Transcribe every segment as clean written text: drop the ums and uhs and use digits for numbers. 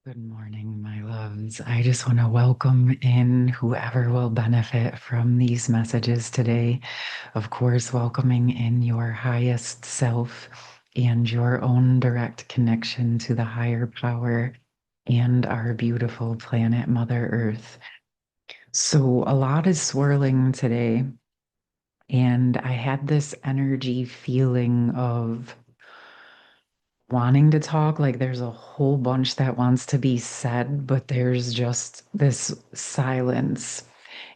Good morning, my loves. I just want to welcome in whoever will benefit from these messages today. Of course, welcoming in your highest self and your own direct connection to the higher power and our beautiful planet, Mother Earth. So, a lot is swirling today, and I had this energy feeling of wanting to talk. Like there's a whole bunch that wants to be said, but there's just this silence.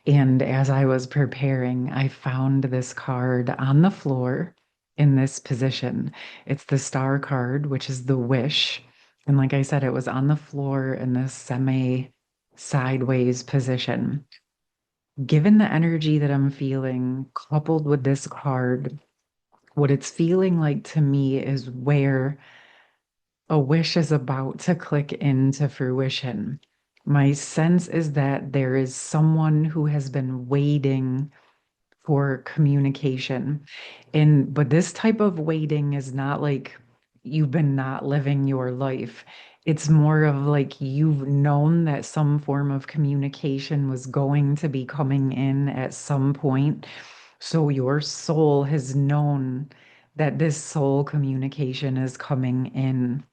And as I was preparing, I found this card on the floor in this position. It's the star card, which is the wish. And like I said, it was on the floor in this semi sideways position. Given the energy that I'm feeling, coupled with this card, what it's feeling like to me is where a wish is about to click into fruition. My sense is that there is someone who has been waiting for communication. But this type of waiting is not like you've been not living your life. It's more of like you've known that some form of communication was going to be coming in at some point. So your soul has known that this soul communication is coming in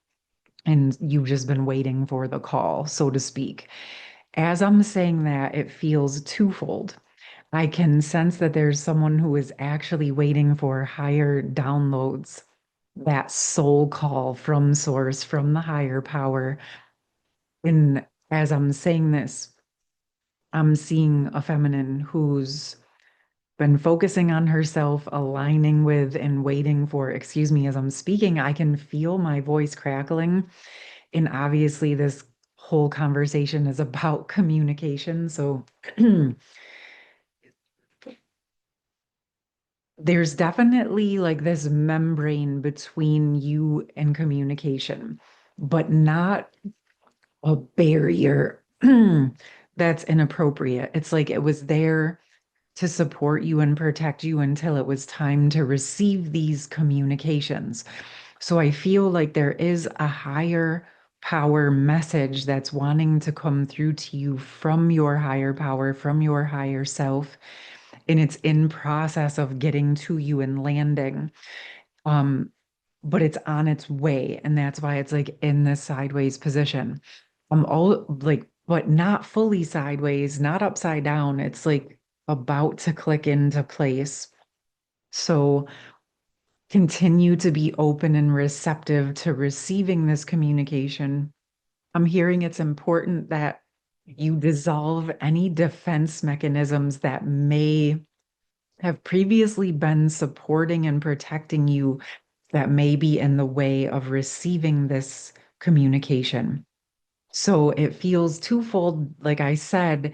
and you've just been waiting for the call, so to speak. As I'm saying that, it feels twofold. I can sense that there's someone who is actually waiting for higher downloads, that soul call from source, from the higher power. And as I'm saying this, I'm seeing a feminine who's been focusing on herself, aligning with and waiting for, excuse me, as I'm speaking, I can feel my voice crackling. And obviously, this whole conversation is about communication. So there's definitely like this membrane between you and communication, but not a barrier that's inappropriate. It's like it was there to support you and protect you until it was time to receive these communications. So I feel like there is a higher power message that's wanting to come through to you from your higher power, from your higher self, and it's in process of getting to you and landing. Um, but it's on its way, and that's why it's like in this sideways position. I'm all like, but not fully sideways, not upside down. It's like about to click into place. So continue to be open and receptive to receiving this communication. I'm hearing it's important that you dissolve any defense mechanisms that may have previously been supporting and protecting you that may be in the way of receiving this communication. So it feels twofold, like I said,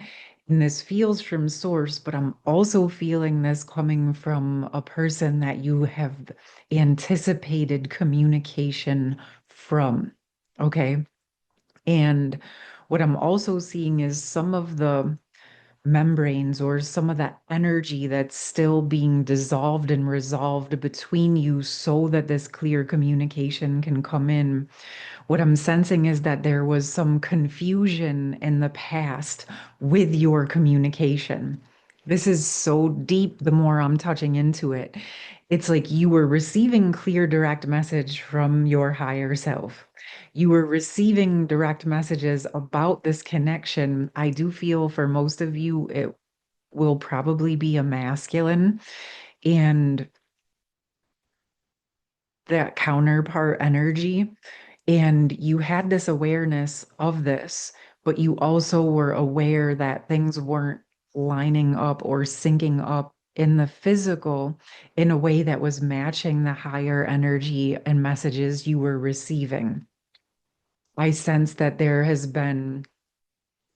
and this feels from source, but I'm also feeling this coming from a person that you have anticipated communication from. Okay. And what I'm also seeing is some of the membranes or some of that energy that's still being dissolved and resolved between you so that this clear communication can come in. What I'm sensing is that there was some confusion in the past with your communication. This is so deep the more I'm touching into it. It's like you were receiving clear, direct message from your higher self. You were receiving direct messages about this connection. I do feel for most of you, it will probably be a masculine and that counterpart energy. And you had this awareness of this, but you also were aware that things weren't lining up or syncing up in the physical in a way that was matching the higher energy and messages you were receiving. I sense that there has been,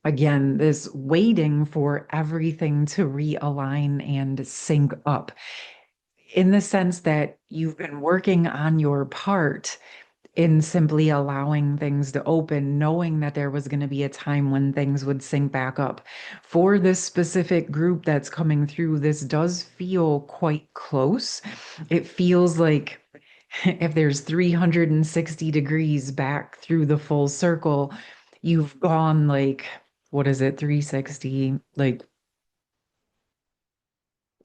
again, this waiting for everything to realign and sync up in the sense that you've been working on your part in simply allowing things to open, knowing that there was going to be a time when things would sync back up. For this specific group that's coming through, this does feel quite close. It feels like if there's 360 degrees back through the full circle, you've gone like, what is it, 360, like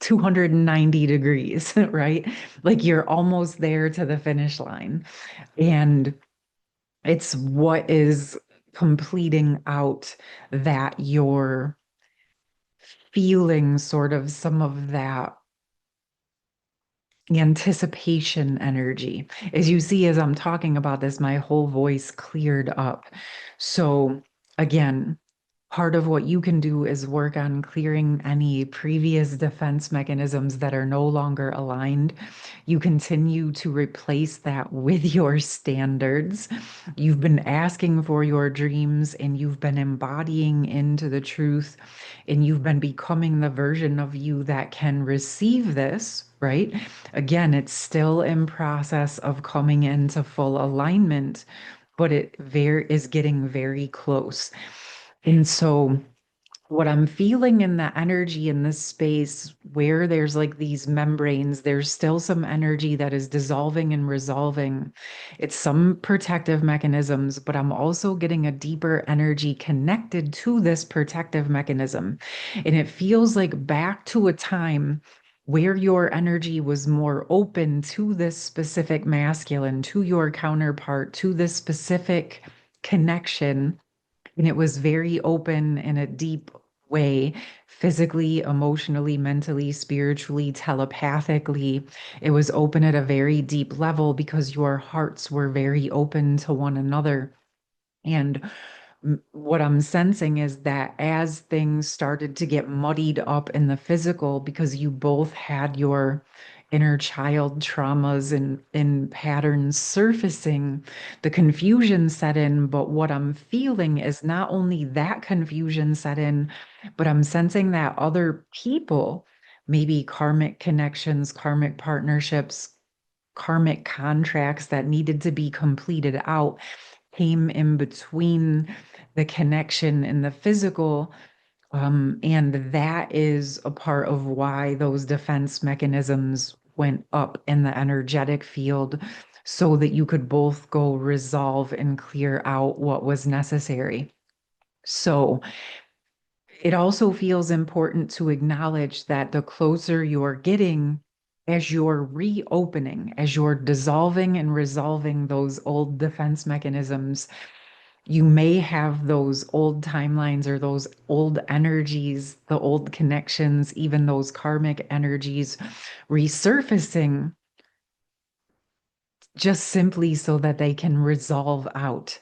290 degrees, right? Like you're almost there to the finish line. And it's what is completing out that you're feeling sort of some of that anticipation energy. As you see, as I'm talking about this, my whole voice cleared up. So, again, part of what you can do is work on clearing any previous defense mechanisms that are no longer aligned. You continue to replace that with your standards. You've been asking for your dreams and you've been embodying into the truth and you've been becoming the version of you that can receive this, right? Again, it's still in process of coming into full alignment, but it very is getting very close. And so what I'm feeling in the energy in this space where there's like these membranes, there's still some energy that is dissolving and resolving. It's some protective mechanisms, but I'm also getting a deeper energy connected to this protective mechanism. And it feels like back to a time where your energy was more open to this specific masculine, to your counterpart, to this specific connection, and it was very open in a deep way, physically, emotionally, mentally, spiritually, telepathically. It was open at a very deep level because your hearts were very open to one another. And what I'm sensing is that as things started to get muddied up in the physical, because you both had your inner child traumas and patterns surfacing, the confusion set in. But what I'm feeling is not only that confusion set in, but I'm sensing that other people, maybe karmic connections, karmic partnerships, karmic contracts that needed to be completed out came in between the connection and the physical. And that is a part of why those defense mechanisms went up in the energetic field so that you could both go resolve and clear out what was necessary. So it also feels important to acknowledge that the closer you're getting, as you're reopening, as you're dissolving and resolving those old defense mechanisms, you may have those old timelines or those old energies, the old connections, even those karmic energies resurfacing just simply so that they can resolve out.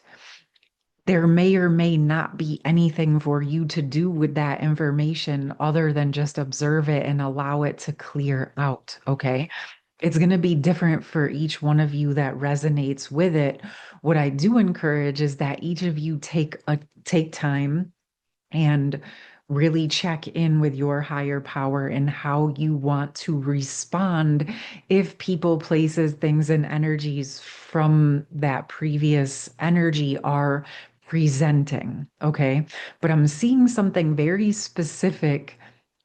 There may or may not be anything for you to do with that information other than just observe it and allow it to clear out. Okay. It's going to be different for each one of you that resonates with it. What I do encourage is that each of you take time and really check in with your higher power and how you want to respond if people, places, things, and energies from that previous energy are presenting. Okay. But I'm seeing something very specific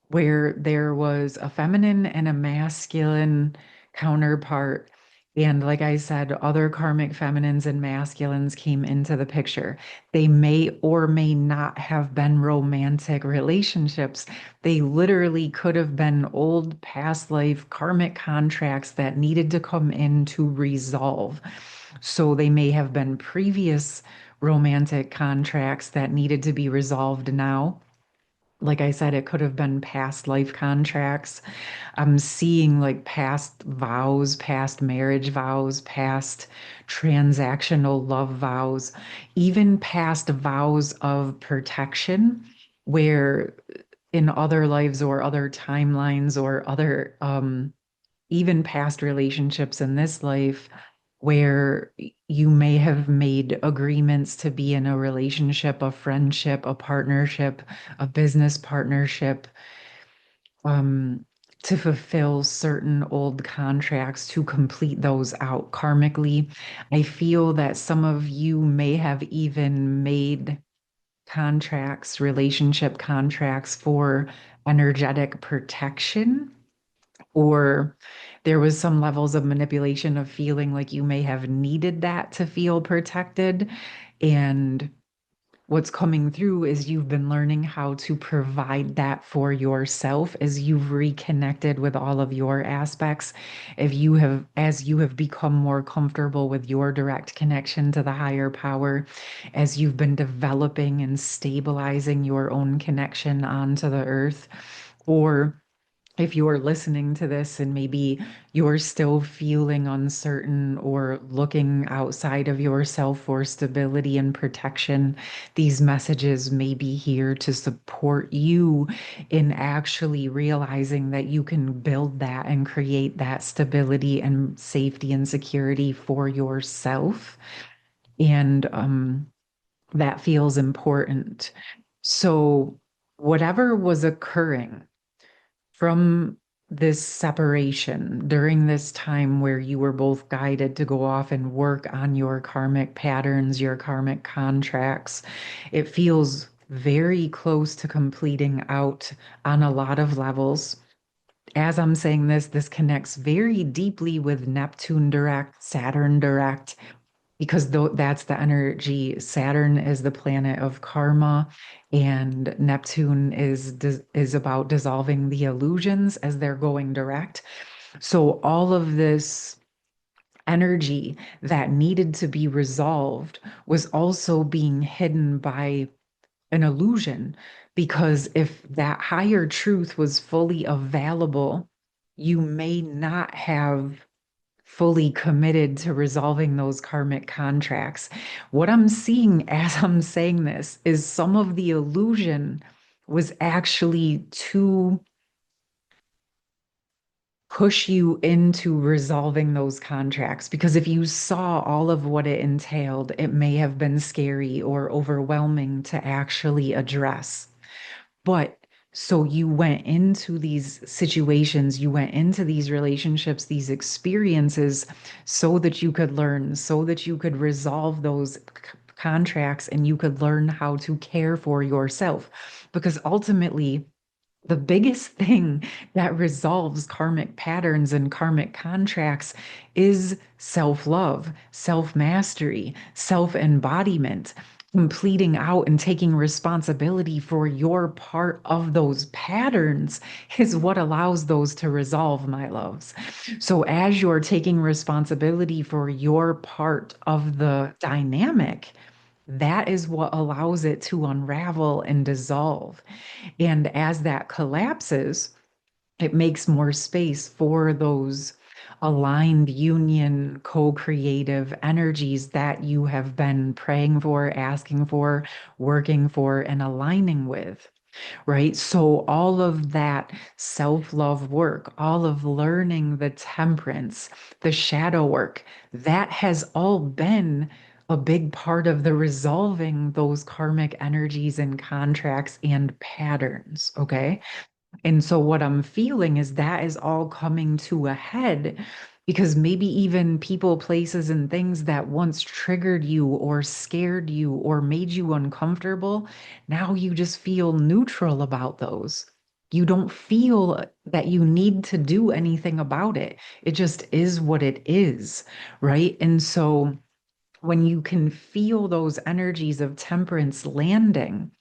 where there was a feminine and a masculine counterpart. And like I said, other karmic feminines and masculines came into the picture. They may or may not have been romantic relationships. They literally could have been old past life karmic contracts that needed to come in to resolve. So they may have been previous romantic contracts that needed to be resolved now. Like I said, it could have been past life contracts. I'm seeing like past vows, past marriage vows, past transactional love vows, even past vows of protection, where in other lives or other timelines or other even past relationships in this life where you may have made agreements to be in a relationship, a friendship, a partnership, a business partnership, um, to fulfill certain old contracts, to complete those out karmically. I feel that some of you may have even made contracts, relationship contracts for energetic protection, or there was some levels of manipulation of feeling like you may have needed that to feel protected. And what's coming through is you've been learning how to provide that for yourself as you've reconnected with all of your aspects. If you have, as you have become more comfortable with your direct connection to the higher power, as you've been developing and stabilizing your own connection onto the earth, or if you're listening to this and maybe you're still feeling uncertain or looking outside of yourself for stability and protection, these messages may be here to support you in actually realizing that you can build that and create that stability and safety and security for yourself. And that feels important. So, whatever was occurring from this separation during this time where you were both guided to go off and work on your karmic patterns, your karmic contracts, it feels very close to completing out on a lot of levels. As I'm saying this, this connects very deeply with Neptune direct, Saturn direct, because that's the energy. Saturn is the planet of karma, and Neptune is about dissolving the illusions as they're going direct. So all of this energy that needed to be resolved was also being hidden by an illusion, because if that higher truth was fully available, you may not have fully committed to resolving those karmic contracts. What I'm seeing as I'm saying this is some of the illusion was actually to push you into resolving those contracts. Because if you saw all of what it entailed, it may have been scary or overwhelming to actually address. But so you went into these situations, you went into these relationships, these experiences, so that you could learn, so that you could resolve those contracts and you could learn how to care for yourself. Because ultimately, the biggest thing that resolves karmic patterns and karmic contracts is self love, self mastery, self embodiment. Completing out and taking responsibility for your part of those patterns is what allows those to resolve, my loves. So, as you're taking responsibility for your part of the dynamic, that is what allows it to unravel and dissolve. And as that collapses, it makes more space for those aligned union, co creative energies that you have been praying for, asking for, working for, and aligning with. Right. So, all of that self love work, all of learning the temperance, the shadow work, that has all been a big part of the resolving those karmic energies and contracts and patterns. Okay. And so what I'm feeling is that is all coming to a head, because maybe even people, places, and things that once triggered you or scared you or made you uncomfortable, now you just feel neutral about those. You don't feel that you need to do anything about it. It just is what it is, right? And so when you can feel those energies of temperance landing,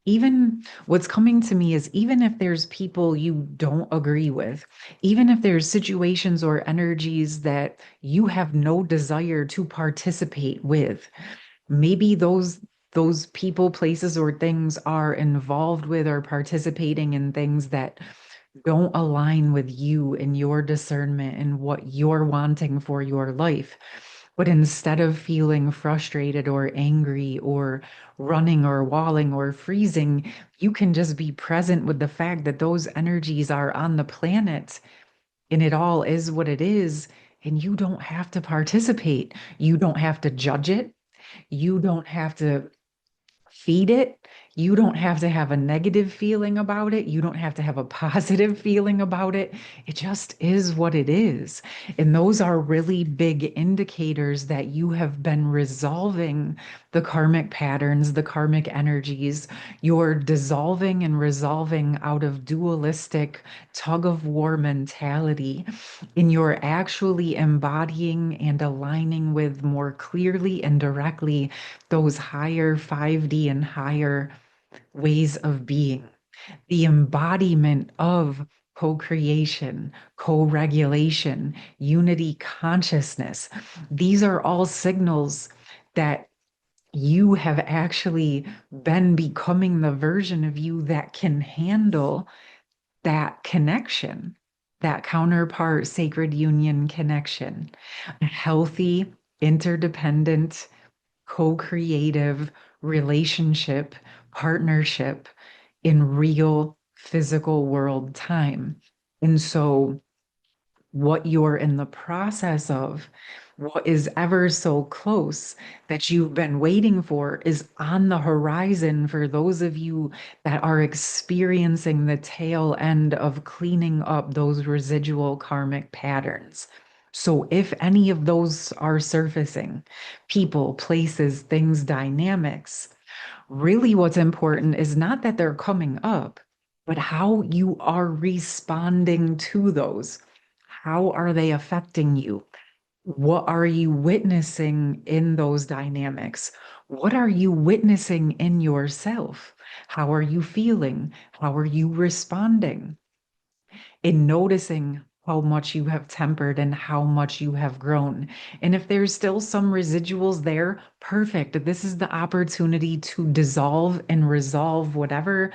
even what's coming to me is, even if there's people you don't agree with, even if there's situations or energies that you have no desire to participate with, maybe those people, places, or things are involved with or participating in things that don't align with you and your discernment and what you're wanting for your life. But instead of feeling frustrated or angry or running or walling or freezing, you can just be present with the fact that those energies are on the planet and it all is what it is. And you don't have to participate. You don't have to judge it. You don't have to feed it. You don't have to have a negative feeling about it. You don't have to have a positive feeling about it. It just is what it is. And those are really big indicators that you have been resolving the karmic patterns, the karmic energies. You're dissolving and resolving out of dualistic tug of war mentality. And you're actually embodying and aligning with more clearly and directly those higher 5D energy and higher ways of being, the embodiment of co-creation, co-regulation, unity consciousness. These are all signals that you have actually been becoming the version of you that can handle that connection, that counterpart sacred union connection, a healthy, interdependent, co-creative relationship, partnership in real physical world time. And so what you're in the process of, what is ever so close that you've been waiting for, is on the horizon for those of you that are experiencing the tail end of cleaning up those residual karmic patterns. So, if any of those are surfacing, people, places, things, dynamics, really what's important is not that they're coming up, but how you are responding to those. How are they affecting you? What are you witnessing in those dynamics? What are you witnessing in yourself? How are you feeling? How are you responding? In noticing how much you have tempered and how much you have grown. And if there's still some residuals there, perfect. This is the opportunity to dissolve and resolve whatever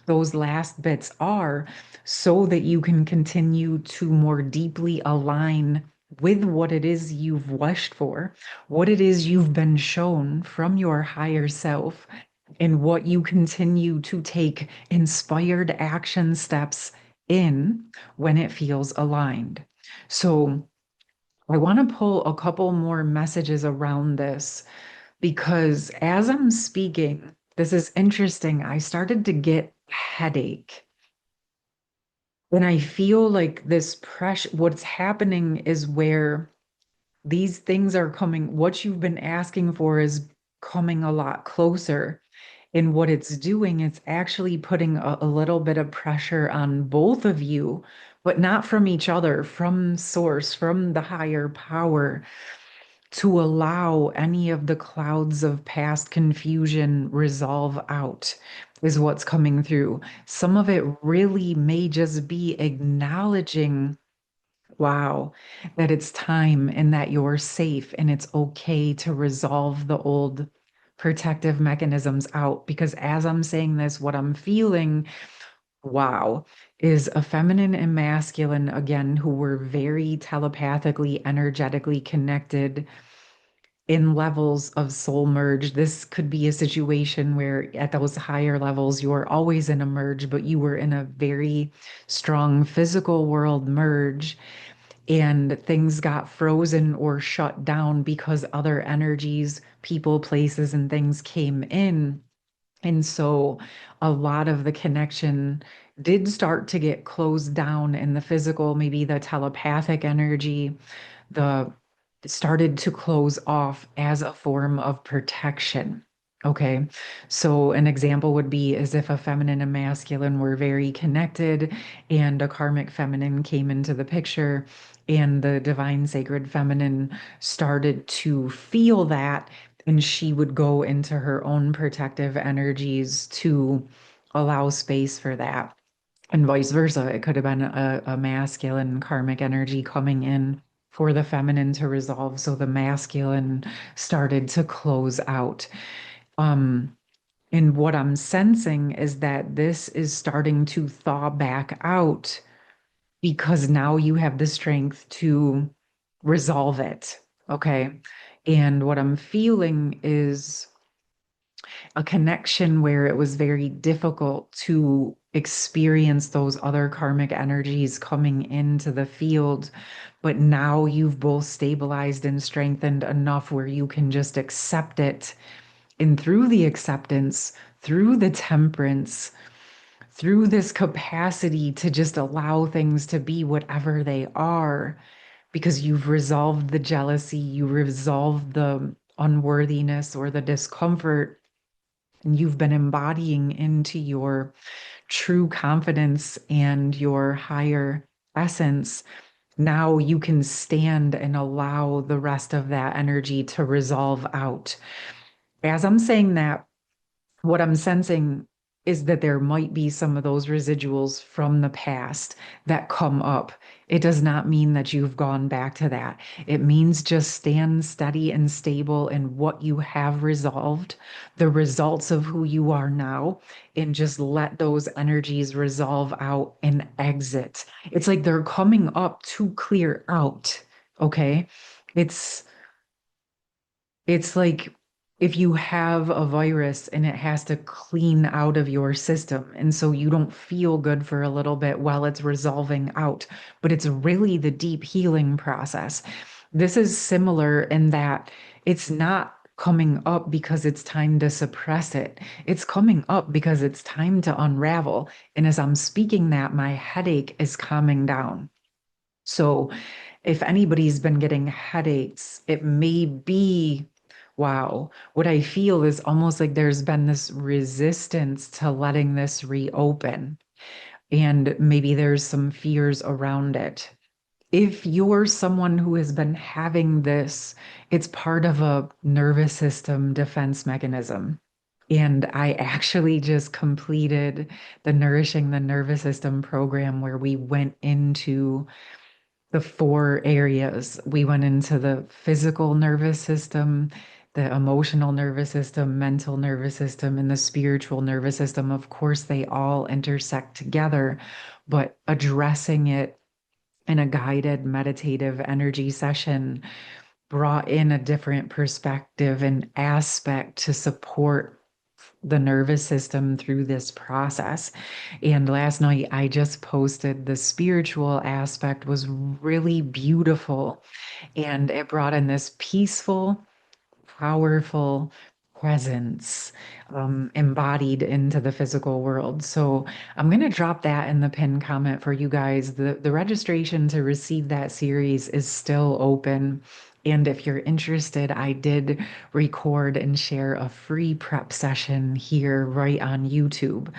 those last bits are so that you can continue to more deeply align with what it is you've wished for, what it is you've been shown from your higher self, and what you continue to take inspired action steps in when it feels aligned. So I want to pull a couple more messages around this because as I'm speaking, this is interesting. I started to get a headache. And I feel like this pressure, what's happening is where these things are coming, what you've been asking for is coming a lot closer. And what it's doing, it's actually putting a little bit of pressure on both of you, but not from each other, from source, from the higher power, to allow any of the clouds of past confusion resolve out, is what's coming through. Some of it really may just be acknowledging, wow, that it's time and that you're safe and it's okay to resolve the old protective mechanisms out. Because as I'm saying this, what I'm feeling, wow, is a feminine and masculine, again, who were very telepathically, energetically connected in levels of soul merge. This could be a situation where at those higher levels, you are always in a merge, but you were in a very strong physical world merge and things got frozen or shut down because other energies, people, places, and things came in. And so a lot of the connection did start to get closed down in the physical, maybe the telepathic energy, the started to close off as a form of protection. Okay. So an example would be as if a feminine and masculine were very connected and a karmic feminine came into the picture and the divine sacred feminine started to feel that and she would go into her own protective energies to allow space for that. And vice versa. It could have been a masculine karmic energy coming in for the feminine to resolve. So the masculine started to close out. Um, and what I'm sensing is that this is starting to thaw back out because now you have the strength to resolve it. Okay. And what I'm feeling is a connection where it was very difficult to experience those other karmic energies coming into the field. But now you've both stabilized and strengthened enough where you can just accept it. And through the acceptance, through the temperance, through this capacity to just allow things to be whatever they are, because you've resolved the jealousy, you resolved the unworthiness or the discomfort, and you've been embodying into your true confidence and your higher essence. Now you can stand and allow the rest of that energy to resolve out. As I'm saying that, What I'm sensing is that there might be some of those residuals from the past that come up. It does not mean that you've gone back to that. It means just stand steady and stable in what you have resolved, the results of who you are now, and just let those energies resolve out and exit. It's like they're coming up to clear out. Okay. It's it's like if you have a virus and it has to clean out of your system. And so you don't feel good for a little bit while it's resolving out, but it's really the deep healing process. This is similar in that it's not coming up because it's time to suppress it. It's coming up because it's time to unravel. And as I'm speaking that, my headache is calming down. So if anybody's been getting headaches, it may be, wow, what I feel is almost like there's been this resistance to letting this reopen. And maybe there's some fears around it. If you're someone who has been having this, it's part of a nervous system defense mechanism. And I actually just completed the Nourishing the Nervous System program where we went into the four areas. We went into the physical nervous system, the emotional nervous system, mental nervous system, and the spiritual nervous system. Of course, they all intersect together, but addressing it in a guided meditative energy session brought in a different perspective and aspect to support the nervous system through this process. And last night I just posted the spiritual aspect was really beautiful and it brought in this peaceful, powerful presence embodied into the physical world. So I'm going to drop that in the pin comment for you guys. The registration to receive that series is still open. And if you're interested, I did record and share a free prep session here right on YouTube.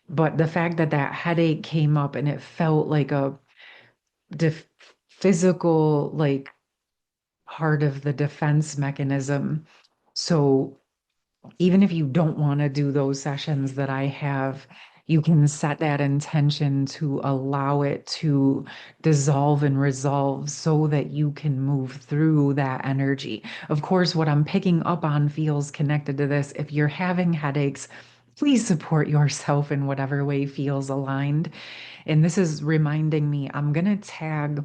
But the fact that that headache came up and it felt like a def physical, like part of the defense mechanism. So even if you don't want to do those sessions that I have, you can set that intention to allow it to dissolve and resolve so that you can move through that energy. Of course, what I'm picking up on feels connected to this. If you're having headaches, please support yourself in whatever way feels aligned. And this is reminding me, I'm going to tag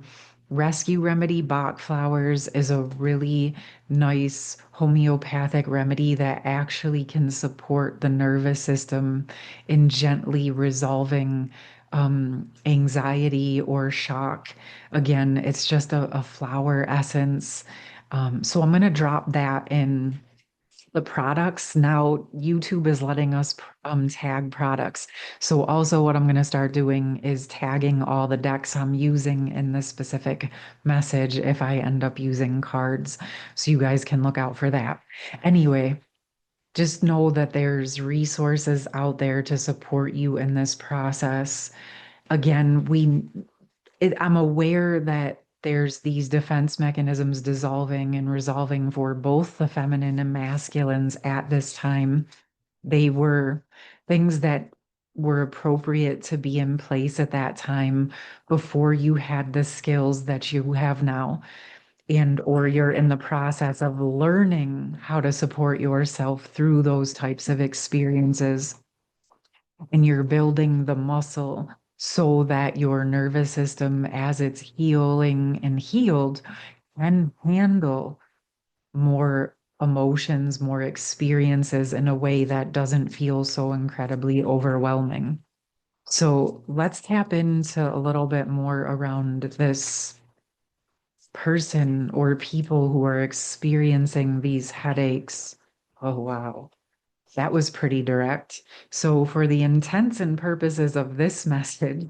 Rescue Remedy Bach Flowers is a really nice homeopathic remedy that actually can support the nervous system in gently resolving anxiety or shock. Again, it's just a flower essence. So I'm going to drop that in the products. Now YouTube is letting us tag products. So also what I'm going to start doing is tagging all the decks I'm using in this specific message if I end up using cards. So you guys can look out for that. Anyway, just know that there's resources out there to support you in this process. Again, I'm aware that there's these defense mechanisms dissolving and resolving for both the feminine and masculines at this time. They were things that were appropriate to be in place at that time before you had the skills that you have now and or you're in the process of learning how to support yourself through those types of experiences and you're building the muscle so that your nervous system, as it's healing and healed, can handle more emotions, more experiences in a way that doesn't feel so incredibly overwhelming. So let's tap into a little bit more around this person or people who are experiencing these headaches. Oh, wow. That was pretty direct. So, for the intents and purposes of this message,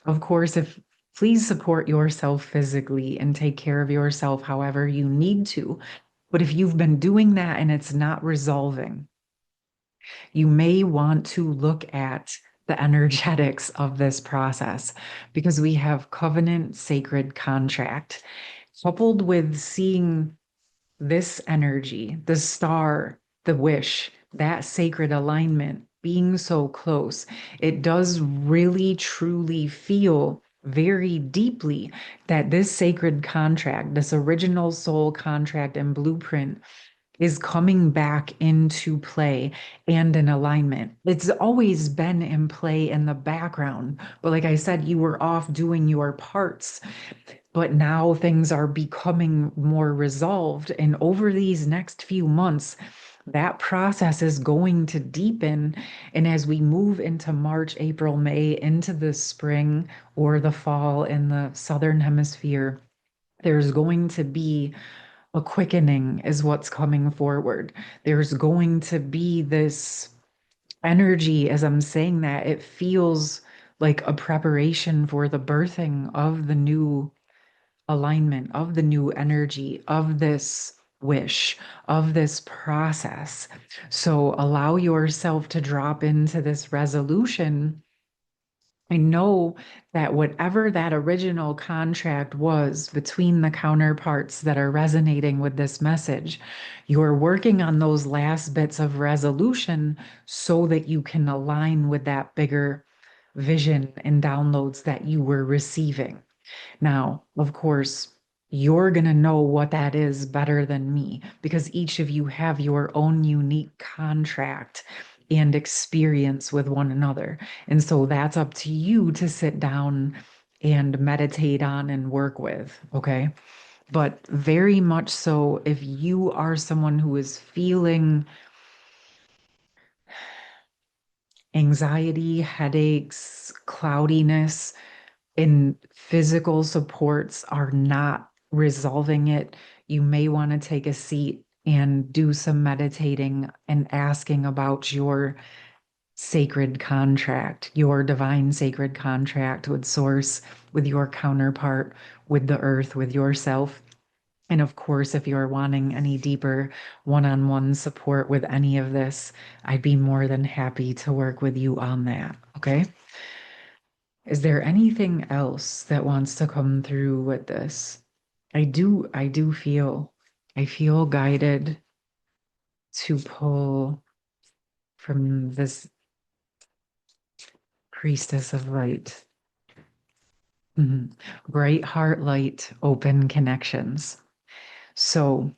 of course, if please support yourself physically and take care of yourself however you need to. But if you've been doing that and it's not resolving, you may want to look at the energetics of this process because we have covenant sacred contract coupled with seeing this energy, the star, the wish, that sacred alignment, being so close, it does really truly feel very deeply that this sacred contract, this original soul contract and blueprint is coming back into play and in alignment. It's always been in play in the background. But like I said, you were off doing your parts, but now things are becoming more resolved. And over these next few months, that process is going to deepen. And as we move into March, April, May, into the spring or the fall in the Southern Hemisphere, there's going to be a quickening, is what's coming forward. There's going to be this energy, as I'm saying that, it feels like a preparation for the birthing of the new alignment, of the new energy, of this wish, of this process. So allow yourself to drop into this resolution. I know that whatever that original contract was between the counterparts that are resonating with this message, you're working on those last bits of resolution so that you can align with that bigger vision and downloads that you were receiving. Now, of course, you're going to know what that is better than me because each of you have your own unique contract and experience with one another. And so that's up to you to sit down and meditate on and work with. Okay. But very much so, if you are someone who is feeling anxiety, headaches, cloudiness, and physical supports are not resolving it, you may want to take a seat and do some meditating and asking about your sacred contract, your divine sacred contract with Source, with your counterpart, with the earth, with yourself. And of course, if you're wanting any deeper one on one support with any of this, I'd be more than happy to work with you on that. Okay. Is there anything else that wants to come through with this? I do I feel guided to pull from this priestess of light. Mhm. Bright heart light, open connections. So,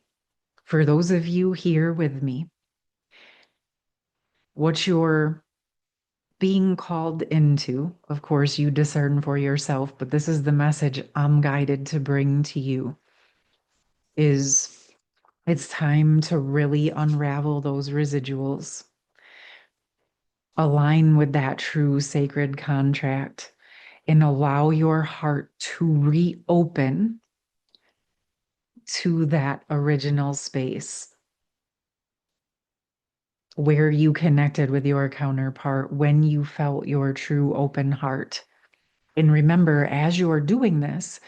for those of you here with me, what you're being called into, of course, you discern for yourself, but this is the message I'm guided to bring to you is it's time to really unravel those residuals, align with that true sacred contract, and allow your heart to reopen to that original space where you connected with your counterpart when you felt your true open heart. And remember, as you're doing this,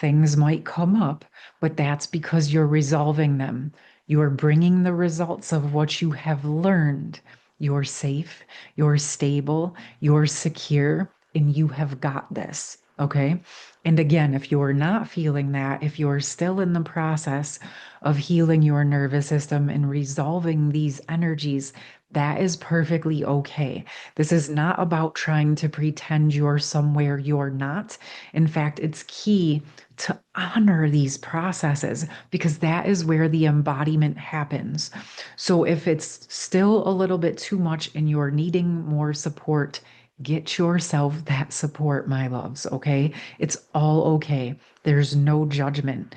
things might come up, but that's because you're resolving them. You're bringing the results of what you have learned. You're safe, you're stable, you're secure, and you have got this. Okay. And again, if you're not feeling that, if you're still in the process of healing your nervous system and resolving these energies, that is perfectly okay. This is not about trying to pretend you're somewhere you're not. In fact, it's key to honor these processes because that is where the embodiment happens. So if it's still a little bit too much and you're needing more support, get yourself that support, my loves, okay? It's all okay. There's no judgment.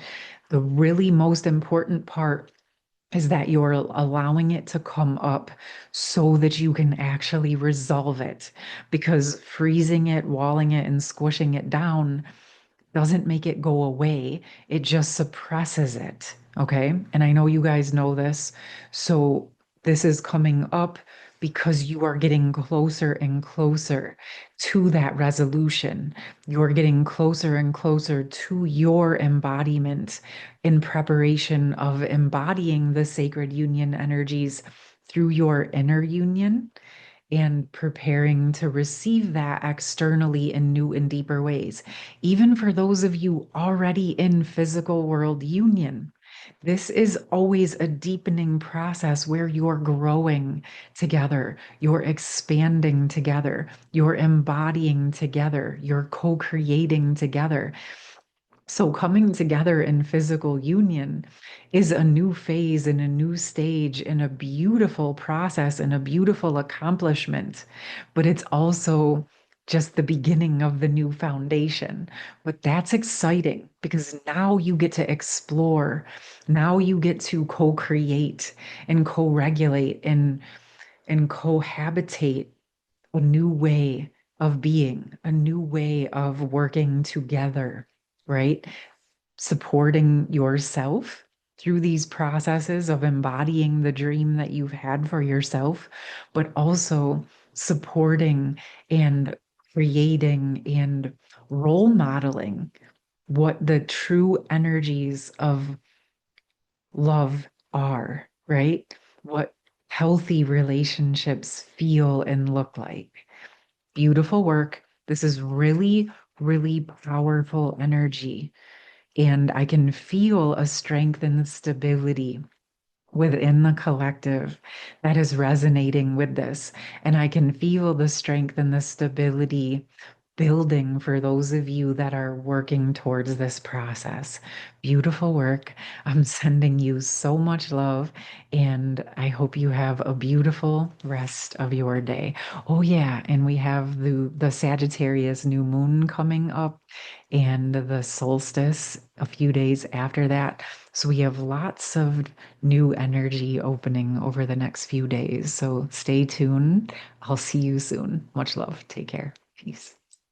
The really most important part is that you're allowing it to come up so that you can actually resolve it. Because freezing it, walling it, and squishing it down doesn't make it go away. It just suppresses it. Okay. And I know you guys know this. So this is coming up because you are getting closer and closer to that resolution. You're getting closer and closer to your embodiment in preparation of embodying the sacred union energies through your inner union and preparing to receive that externally in new and deeper ways. Even for those of you already in physical world union, This is always a deepening process where you're growing together, you're expanding together, you're embodying together, you're co-creating together. So, coming together in physical union is a new phase and a new stage and a beautiful process and a beautiful accomplishment. But it's also just the beginning of the new foundation. But that's exciting because now you get to explore. Now you get to co-create and co-regulate and cohabitate a new way of being, a new way of working together, right? Supporting yourself through these processes of embodying the dream that you've had for yourself, but also supporting and creating and role modeling what the true energies of love are, right? What healthy relationships feel and look like. Beautiful work. This is really, really powerful energy. And I can feel a strength and stability within the collective that is resonating with this. And I can feel the strength and the stability building for those of you that are working towards this process. Beautiful work. I'm sending you so much love, and I hope you have a beautiful rest of your day. Oh, yeah, and we have the Sagittarius new moon coming up and the solstice a few days after that. So we have lots of new energy opening over the next few days. So stay tuned. I'll see you soon. Much love. Take care. Peace.